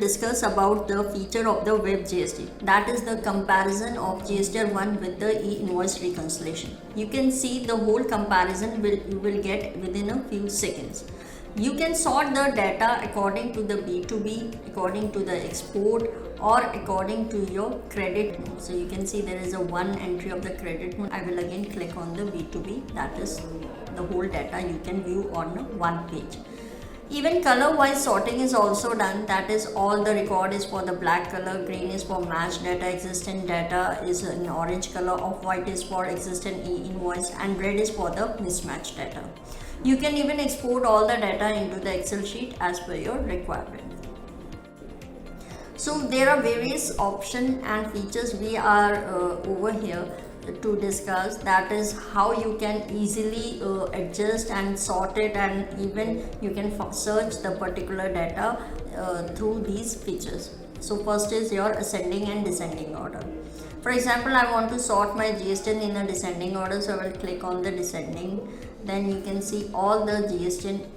discuss about the feature of the web GST, that is the comparison of GSTR-1 with the e-invoice reconciliation. You can see the whole comparison you will get within a few seconds. You can sort the data according to the B2B, according to the export, or according to your credit mode. So you can see there is a one entry of the credit mode. I will again click on the B2B, that is the whole data you can view on one page. Even color wise sorting is also done, that is all the record is for the black color, green is for matched data, existing data is in orange color, off white is for existing e-invoice, and red is for the mismatched data. You can even export all the data into the Excel sheet as per your requirement. So there are various options and features we are over here to discuss, that is how you can easily adjust and sort it, and even you can search the particular data through these features. So first is your ascending and descending order. For example, I want to sort my GST in a descending order, so I will click on the descending. Then you can see all the GST.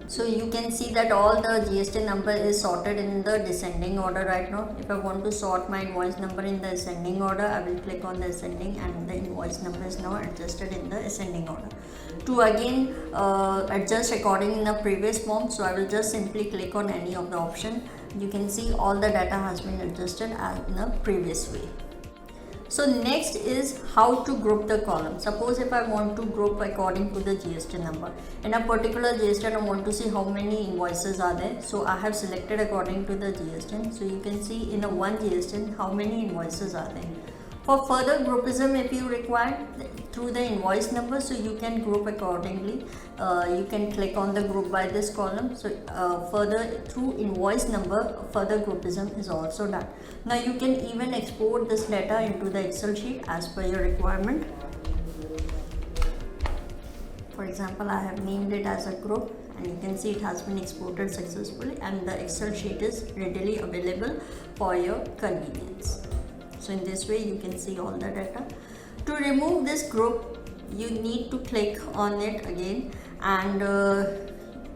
So you can see that all the GST number is sorted in the descending order right now. If I want to sort my invoice number in the ascending order, I will click on the ascending, and the invoice number is now adjusted in the ascending order. To again adjust according in the previous form, so I will just simply click on any of the option. You can see all the data has been adjusted as in the previous way. So next is how to group the column. Suppose if I want to group according to the GST number. In a particular GST, I want to see how many invoices are there. So I have selected according to the GST. So you can see in a one GST how many invoices are there. For further groupism, if you require through the invoice number, so you can group accordingly. You can click on the group by this column. So further through invoice number, further groupism is also done. Now you can even export this data into the Excel sheet as per your requirement. For example, I have named it as a group, and you can see it has been exported successfully, and the Excel sheet is readily available for your convenience. So in this way you can see all the data. To remove this group, you need to click on it again and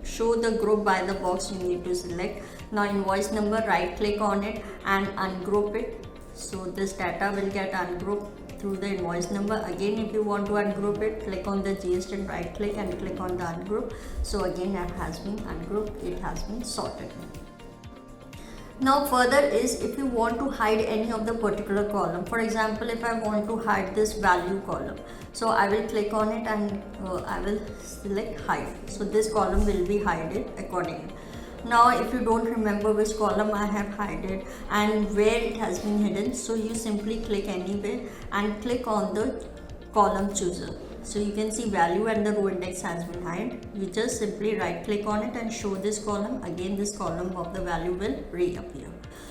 show the group by the box you need to select. Now invoice number, right click on it and ungroup it. So this data will get ungrouped through the invoice number. Again, if you want to ungroup it, click on the GST and right click and click on the ungroup. So again, that has been ungrouped, it has been sorted. Now further is if you want to hide any of the particular column. For example, if I want to hide this value column, so I will click on it and I will select hide. So this column will be hidden accordingly. Now if you don't remember which column I have hidden and where it has been hidden, so you simply click anywhere and click on the column chooser. So you can see value and the row index has been hidden. You just simply right click on it and show this column. Again, this column of the value will reappear.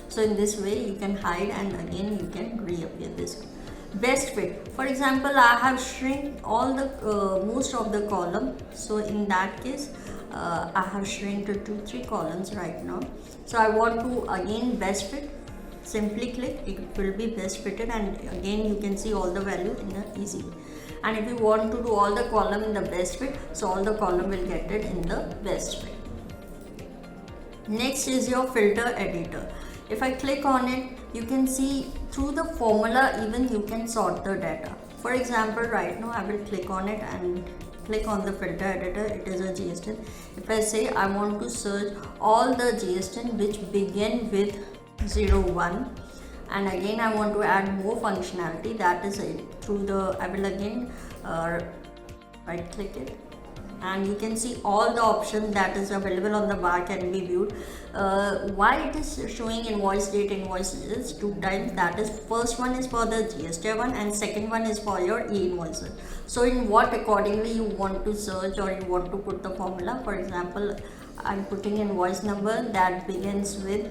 So in this way you can hide, and again you can reappear this. Best fit. For example, I have shrink all the most of the column. So in that case, I have shrink to 2-3 columns right now. So I want to again best fit. Simply click, it will be best fitted, and again you can see all the value in an easy way. And if you want to do all the column in the best fit, so all the column will get it in the best fit. Next is your filter editor. If I click on it, you can see through the formula even you can sort the data. For example, right now I will click on it and click on the filter editor. It is a GST. If I say I want to search all the GST which begin with 01, and again I want to add more functionality, that is through the, I will again right click it, and you can see all the options that is available on the bar can be viewed. Why it is showing invoice date, invoices 2 times, that is first one is for the GSTR-1 and second one is for your e-invoices. So in what accordingly you want to search or you want to put the formula. For example, I'm putting invoice number that begins with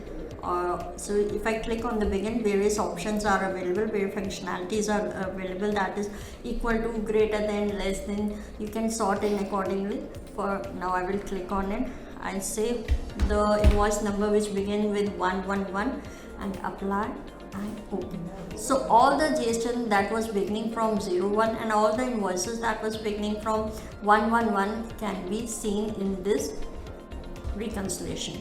so if I click on the begin, various options are available, various functionalities are available, that is equal to, greater than, less than. You can sort in accordingly. For now I will click on it and say the invoice number which begin with 111 and apply and open. So all the GST that was beginning from 01 and all the invoices that was beginning from 111 can be seen in this reconciliation.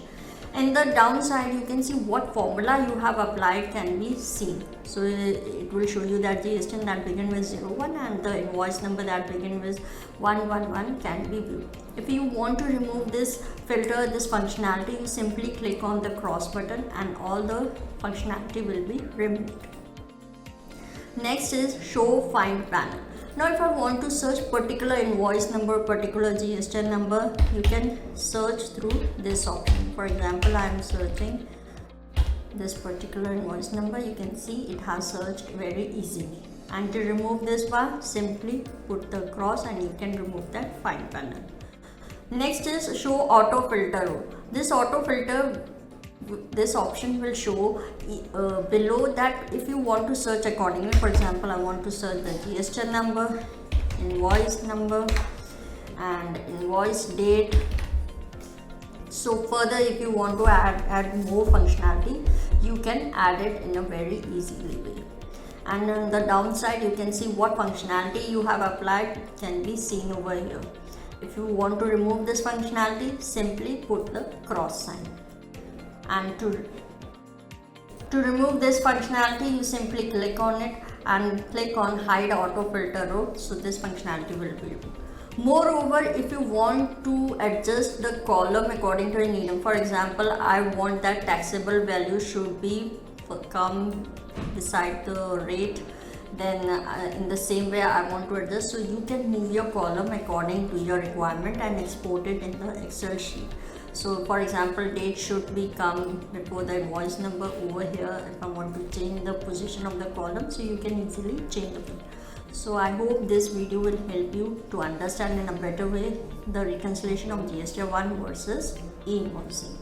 In the downside, you can see what formula you have applied can be seen. So it will show you that GSTN that begin with 01 and the invoice number that begin with 111 can be viewed. If you want to remove this filter, this functionality, you simply click on the cross button and all the functionality will be removed. Next is show find panel. Now if I want to search particular invoice number, particular GSTN number, you can search through this option. For example, I am searching this particular invoice number. You can see it has searched very easily. And to remove this bar, simply put the cross and you can remove that find panel. Next is show auto filter row. This auto filter, this option will show below that if you want to search accordingly. For example, I want to search the GSTN number, invoice number and invoice date. So further, if you want to add more functionality, you can add it in a very easily way. And on the downside, you can see what functionality you have applied can be seen over here. If you want to remove this functionality, simply put the cross sign. And to remove this functionality, you simply click on it and click on hide auto filter row, so this functionality will be removed. Moreover, if you want to adjust the column according to your need, for example, I want that taxable value should be come beside the rate, then in the same way I want to adjust, so you can move your column according to your requirement and export it in the Excel sheet. So for example, date should be come before the invoice number over here. If I want to change the position of the column, so you can easily change it. So I hope this video will help you to understand in a better way the reconciliation of GSTR-1 versus e-invoicing.